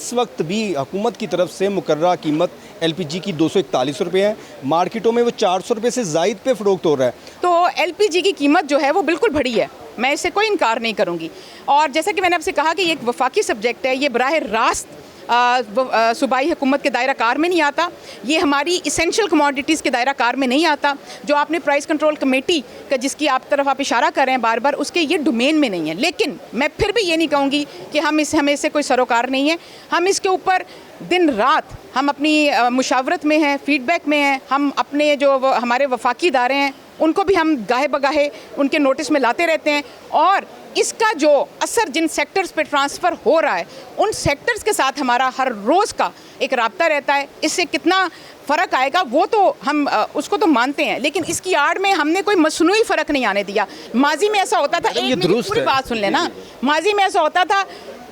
इस वक्त भी हुकूमत की तरफ से मुकर्ररा कीमत LPG की 241 रुपये है, मार्केटों में वो 400 रुपये से ज़ायद पे फ़रोख्त हो रहा है। तो LPG की कीमत जो है वो बिल्कुल बढ़ी है, मैं इससे कोई इनकार नहीं करूँगी। और जैसा कि मैंने आपसे कहा कि ये एक वफाकी सब्जेक्ट है, ये बराह रास्त सूबाई हुकूमत के दायरा कार में नहीं आता, ये हमारी इसेंशियल कमोडिटीज़ के दायरा कार में नहीं आता। जो आपने प्राइस कंट्रोल कमेटी का जिसकी आप इशारा कर रहे हैं बार बार, उसके ये डोमेन में नहीं है। लेकिन मैं फिर भी ये नहीं कहूँगी कि हमें इससे कोई सरोकार नहीं है। हम इसके ऊपर दिन रात हम अपनी मुशावरत में हैं, फीडबैक में हैं। हम अपने जो हमारे वफाकी इदारे हैं उनको भी हम गाहे बगाहे उनके नोटिस में लाते रहते हैं, और इसका जो असर जिन सेक्टर्स पे ट्रांसफ़र हो रहा है उन सेक्टर्स के साथ हमारा हर रोज़ का एक राब्ता रहता है। इससे कितना फ़र्क आएगा वो तो हम उसको तो मानते हैं, लेकिन इसकी आड़ में हमने कोई मसनूई फ़र्क नहीं आने दिया। माजी में ऐसा होता था, एक मिनट पूरी बात सुन लेना, माजी में ऐसा होता था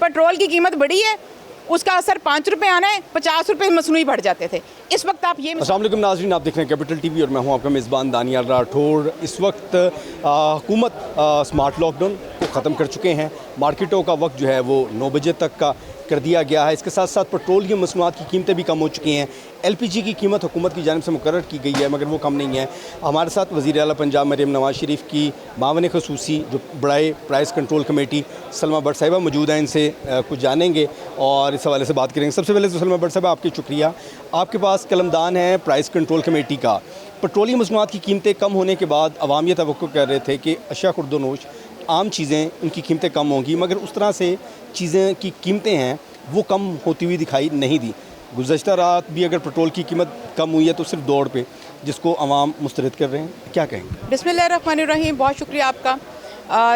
पेट्रोल की कीमत बढ़ी है, उसका असर 5 रुपये आना है, 50 रुपये मसनूई बढ़ जाते थे। इस वक्त आप ये अस्सलाम वालेकुम नाज़रीन, आप देख रहे हैं कैपिटल TV और मैं हूं आपका मेज़बान दानियाल राठौर। इस वक्त हुकूमत स्मार्ट लॉकडाउन को ख़त्म कर चुके हैं। मार्केटों का वक्त जो है वो 9 बजे तक का कर दिया गया है। इसके साथ साथ पेट्रोलियम मसनूआत की कीमतें भी कम हो चुकी हैं। LPG की कीमत हुकूमत की जानिब से मुकर्रर की गई है, मगर वो कम नहीं है। हमारे साथ वज़ीर आला पंजाब मरीम नवाज़ शरीफ की मावन ख़ुसूसी जो बड़ाए price control committee Salma Bhatt साहिबा मौजूद हैं, इनसे कुछ जानेंगे और इस हवाले से बात करेंगे। सबसे पहले तो सलमा भट्ट साहिबा आपकी शुक्रिया, आपके पास कलमदान है प्राइस कंट्रोल कमेटी का। पेट्रोलियम मसनूआत की कीमतें कम होने के बाद अवाम ये तवक्को कर रहे थे कि अशिया खुर्दोनोश आम चीज़ें उनकी कीमतें कम होंगी, मगर उस तरह से चीज़ें की कीमतें हैं वो कम होती हुई दिखाई नहीं दी। गुज़श्ता रात भी अगर पेट्रोल की कीमत कम हुई है तो सिर्फ दौड़ पे, जिसको अवाम मुस्तरद कर रहे हैं, क्या कहेंगे? बिस्मिल्लाहिर्रहमानिर्रहीम, बहुत शुक्रिया आपका।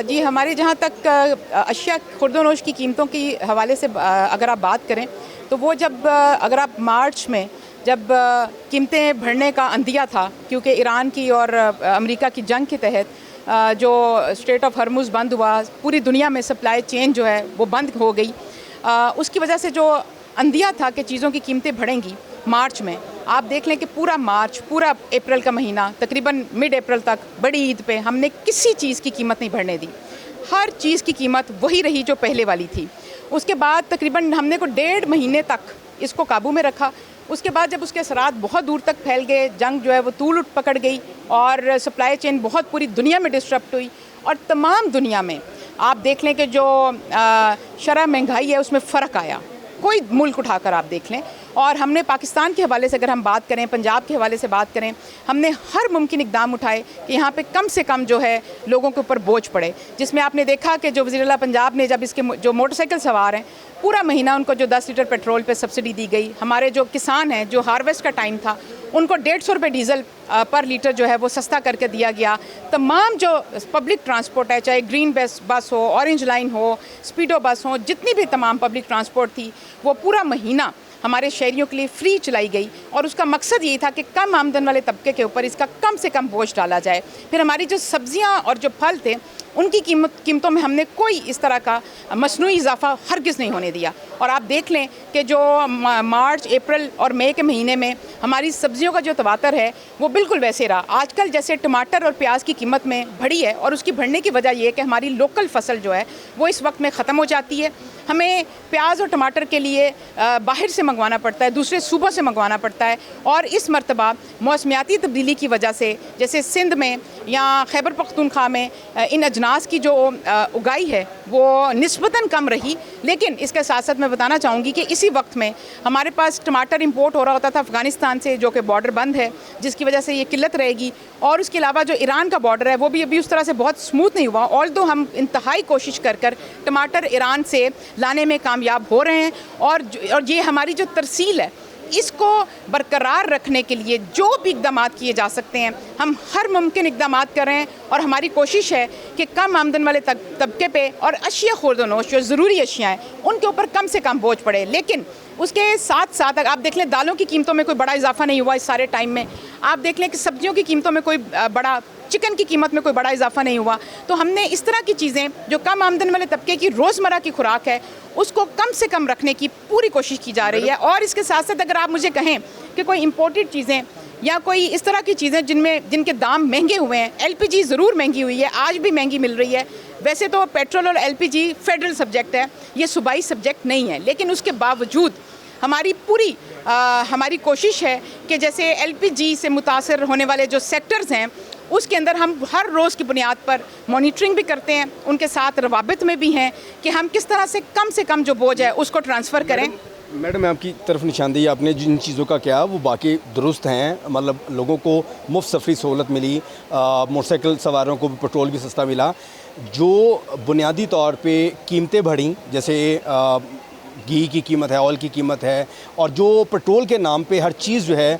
जी, हमारे जहाँ तक अशिया खुर्दोनोश की कीमतों की हवाले से अगर आप बात करें तो वो जब अगर आप मार्च में जब कीमतें बढ़ने का अंदिया था, क्योंकि ईरान की और अमेरिका की जंग के तहत जो स्ट्रेट ऑफ हर्मुज़ बंद हुआ, पूरी दुनिया में सप्लाई चेन जो है वो बंद हो गई। उसकी वजह से जो अंदिया था कि चीज़ों की कीमतें बढ़ेंगी, मार्च में आप देख लें कि पूरा मार्च, पूरा अप्रैल का महीना, तकरीबन मिड अप्रैल तक बड़ी ईद पे हमने किसी चीज़ की कीमत नहीं बढ़ने दी। हर चीज़ की कीमत वही रही जो पहले वाली थी। उसके बाद तकरीबन हमने को 1.5 महीने तक इसको काबू में रखा। उसके बाद जब उसके असरात बहुत दूर तक फैल गए, जंग जो है वो तूल पकड़ गई और सप्लाई चेन बहुत पूरी दुनिया में डिस्टर्ब हुई, और तमाम दुनिया में आप देख लें कि जो शरह महंगाई है उसमें फ़र्क आया। कोई मुल्क उठाकर आप देख लें, और हमने पाकिस्तान के हवाले से अगर हम बात करें, पंजाब के हवाले से बात करें, हमने हर मुमकिन इक़दाम उठाए कि यहाँ पे कम से कम जो है लोगों के ऊपर बोझ पड़े। जिसमें आपने देखा कि जो वज़ीर आला पंजाब ने जब इसके जो मोटरसाइकिल सवार हैं पूरा महीना उनको जो 10 लीटर पेट्रोल पे सब्सिडी दी गई। हमारे जो किसान हैं, जो हार्वेस्ट का टाइम था, उनको 150 रुपये डीज़ल पर लीटर जो है वो सस्ता करके दिया गया। तमाम जो पब्लिक ट्रांसपोर्ट है, चाहे ग्रीन बस हो, ऑरेंज लाइन हो, स्पीडो बस हो, जितनी भी तमाम पब्लिक ट्रांसपोर्ट थी वो पूरा महीना हमारे शहरियों के लिए फ्री चलाई गई। और उसका मकसद यही था कि कम आमदन वाले तबके के ऊपर इसका कम से कम बोझ डाला जाए। फिर हमारी जो सब्जियां और जो फल थे उनकी कीमतों में हमने कोई इस तरह का मसनूई इजाफा हरगिज़ नहीं होने दिया। और आप देख लें कि जो मार्च, अप्रैल और मई के महीने में हमारी सब्जियों का जो तवातर है वो बिल्कुल वैसे रहा। आजकल जैसे टमाटर और प्याज की कीमत में बढ़ी है, और उसकी बढ़ने की वजह ये है कि हमारी लोकल फसल जो है वो इस वक्त में ख़त्म हो जाती है। हमें प्याज और टमाटर के लिए बाहर से मंगवाना पड़ता है, दूसरे सूबों से मंगवाना पड़ता है। और इस मरतबा मौसमियाती तब्दीली की वजह से, जैसे सिंध में या खैबर पख्तूनख्वा में इन अजनास की जो उगाई है वो निस्बतन कम रही। लेकिन इसके साथ साथ मैं बताना चाहूँगी कि इसी वक्त में हमारे पास टमाटर इंपोर्ट हो रहा होता था अफ़गानिस्तान से, जो कि बॉर्डर बंद है, जिसकी वजह से ये किल्लत रहेगी। और उसके अलावा जो ईरान का बॉर्डर है वो भी अभी उस तरह से बहुत स्मूथ नहीं हुआ, ऑल्दो हम इंतहाई कोशिश कर टमाटर ईरान से लाने में कामयाब हो रहे हैं। और ये हमारी जो तरसील है इसको बरकरार रखने के लिए जो भी इक़दाम किए जा सकते हैं हम हर मुमकिन इक़दाम कर रहे हैं। और हमारी कोशिश है कि कम आमदन वाले तबके पे और अशिया खुर्दोनोश जो ज़रूरी अशिया हैं उनके ऊपर कम से कम बोझ पड़े। लेकिन उसके साथ साथ अगर आप देख लें दालों की कीमतों में कोई बड़ा इजाफा नहीं हुआ इस सारे टाइम में। आप देख लें कि सब्जियों की कीमतों में कोई बड़ा, चिकन की कीमत में कोई बड़ा इजाफा नहीं हुआ। तो हमने इस तरह की चीज़ें जो कम आमदन वाले तबके की रोज़मर्रा की खुराक है उसको कम से कम रखने की पूरी कोशिश की जा रही है। और इसके साथ साथ अगर आप मुझे कहें कि कोई इम्पोर्टेड चीज़ें या कोई इस तरह की चीज़ें जिनके दाम महंगे हुए हैं, LPG ज़रूर महंगी हुई है, आज भी महंगी मिल रही है, वैसे तो पेट्रोल और एलपीजी फेडरल सब्जेक्ट है, ये सूबाई सब्जेक्ट नहीं है, लेकिन उसके बावजूद हमारी पूरी हमारी कोशिश है कि जैसे एलपीजी से मुतासर होने वाले जो सेक्टर्स हैं उसके अंदर हम हर रोज़ की बुनियाद पर मॉनिटरिंग भी करते हैं, उनके साथ रवाबित में भी हैं कि हम किस तरह से कम जो बोझ है उसको ट्रांसफ़र करें। मैडम आपकी तरफ निशानदेही आपने जिन चीज़ों का किया वो बाकी दुरुस्त हैं, मतलब लोगों को मुफ्त सफरी सहूलत मिली, मोटरसाइकिल सवारों को भी पेट्रोल भी सस्ता मिला। जो बुनियादी तौर पे कीमतें बढ़ी, जैसे घी की कीमत है, ऑयल की कीमत है, और जो पेट्रोल के नाम पे हर चीज़ जो है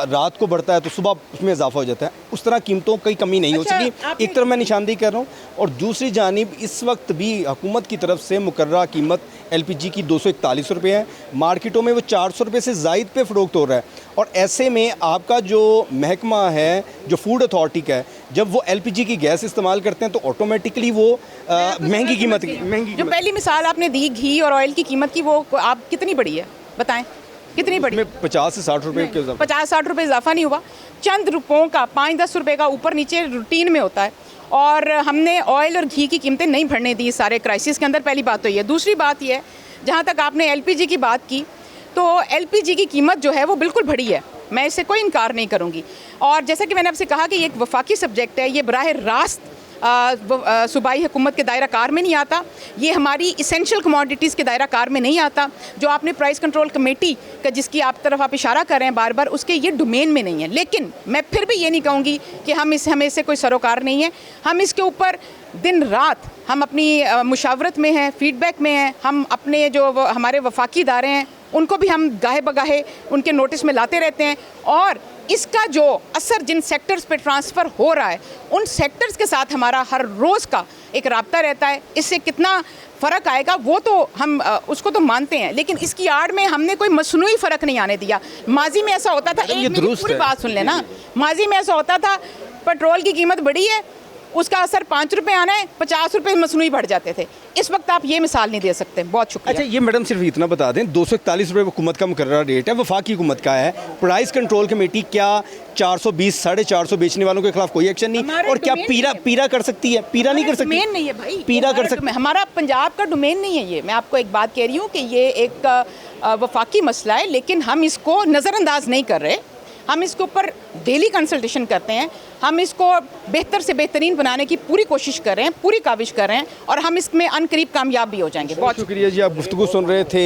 रात को बढ़ता है तो सुबह उसमें इजाफा हो जाता है, उस तरह कीमतों की कमी नहीं हो सकी। एक तरफ मैं निशानदेही कर रहा हूँ और दूसरी जानिब इस वक्त भी हुकूमत की तरफ से मुकर्ररा कीमत एलपीजी की 241 रुपये है, मार्केटों में वो 400 रुपये से ज़ायद पे फ़रोख्त हो रहा है। और ऐसे में आपका जो महकमा है, जो फूड अथॉरिटी का है, जब वो एलपीजी की गैस इस्तेमाल करते हैं तो ऑटोमेटिकली वो महंगी कीमत जो पहली मिसाल आपने दी घी और ऑयल की कीमत की, वो आप कितनी बढ़ी है बताएं, कितनी बढ़ी? 50 से 60 रुपये के 50-60 रुपये इजाफा नहीं हुआ, चंद रुपयों का 5-10 रुपये का ऊपर नीचे रूटीन में होता है। और हमने ऑयल और घी की कीमतें नहीं बढ़ने दी सारे क्राइसिस के अंदर, पहली बात तो ये। दूसरी बात ये, जहाँ तक आपने एलपीजी की बात की, तो एलपीजी की कीमत जो है वो बिल्कुल बढ़ी है, मैं इससे कोई इनकार नहीं करूँगी। और जैसा कि मैंने आपसे कहा कि ये एक वफाकी सब्जेक्ट है, ये बराह रास्त सूबाई हुकूमत के दायरा कार में नहीं आता, ये हमारी इसेंशियल कमोडिटीज़ के दायरा कार में नहीं आता। जो आपने प्राइस कंट्रोल कमेटी का जिसकी आप इशारा कर रहे हैं बार बार, उसके ये डोमेन में नहीं है। लेकिन मैं फिर भी ये नहीं कहूँगी कि हमें इससे कोई सरोकार नहीं है। हम इसके ऊपर दिन रात हम अपनी मुशावरत में हैं, फीडबैक में हैं। हम अपने जो हमारे वफाकी इदारे हैं उनको भी हम गाहे बगाहे उनके नोटिस में लाते रहते हैं, और इसका जो असर जिन सेक्टर्स पे ट्रांसफ़र हो रहा है उन सेक्टर्स के साथ हमारा हर रोज़ का एक राब्ता रहता है। इससे कितना फ़र्क आएगा वो तो हम उसको तो मानते हैं, लेकिन इसकी आड़ में हमने कोई मसनूई फ़र्क नहीं आने दिया। माजी में ऐसा होता था, एक मेरी पूरी बात सुन लेना, माजी में ऐसा होता था पेट्रोल की कीमत बढ़ी है, उसका असर 5 रुपये आना है, 50 रुपये मसनूई बढ़ जाते थे। इस वक्त आप ये मिसाल नहीं दे सकते। बहुत शुक्रिया। अच्छा, ये मैडम सिर्फ इतना बता दें, 241 रुपये हुकूमत का मुकर्ररा रेट है, वफाकी हुकूमत का है। प्राइस कंट्रोल कमेटी क्या 420, 450 बेचने वालों के खिलाफ कोई एक्शन नहीं? और क्या पीरा कर सकती है? पीरा नहीं कर सकती, डोमेन नहीं है भाई, पीरा कर सकती, हमारा पंजाब का डोमेन नहीं है ये। मैं आपको एक बात कह रही हूँ कि ये एक वफाकी मसला है, लेकिन हम इसको नज़रअंदाज नहीं कर रहे। हम इसके ऊपर डेली कंसल्टेशन करते हैं, हम इसको बेहतर से बेहतरीन बनाने की पूरी कोशिश कर रहे हैं, पूरी काविश कर रहे हैं, और हम इसमें अनकरीब कामयाब भी हो जाएंगे। बहुत शुक्रिया जी। आप गुफ्तगू सुन रहे थे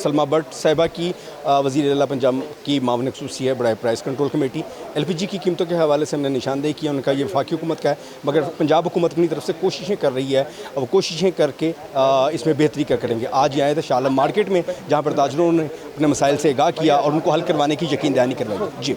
सलमा भट्ट साहिबा की, वज़ीर आला पंजाब की मामले खसूसी है बराए प्राइस कंट्रोल कमेटी। एलपीजी की कीमतों के हवाले से हमने निशानदेही किया, उनका ये वफाकी हुकूमत का है, मगर पंजाब हुकूमत अपनी तरफ से कोशिशें कर रही है, अब कोशिशें करके इसमें बेहतरी का करेंगे। आज ये आए थे शालम मार्केट में, जहाँ पर ताजरों ने अपने मसाइल से आगाह किया और उनको हल करवाने की यकीन दहानी करवाई। जी।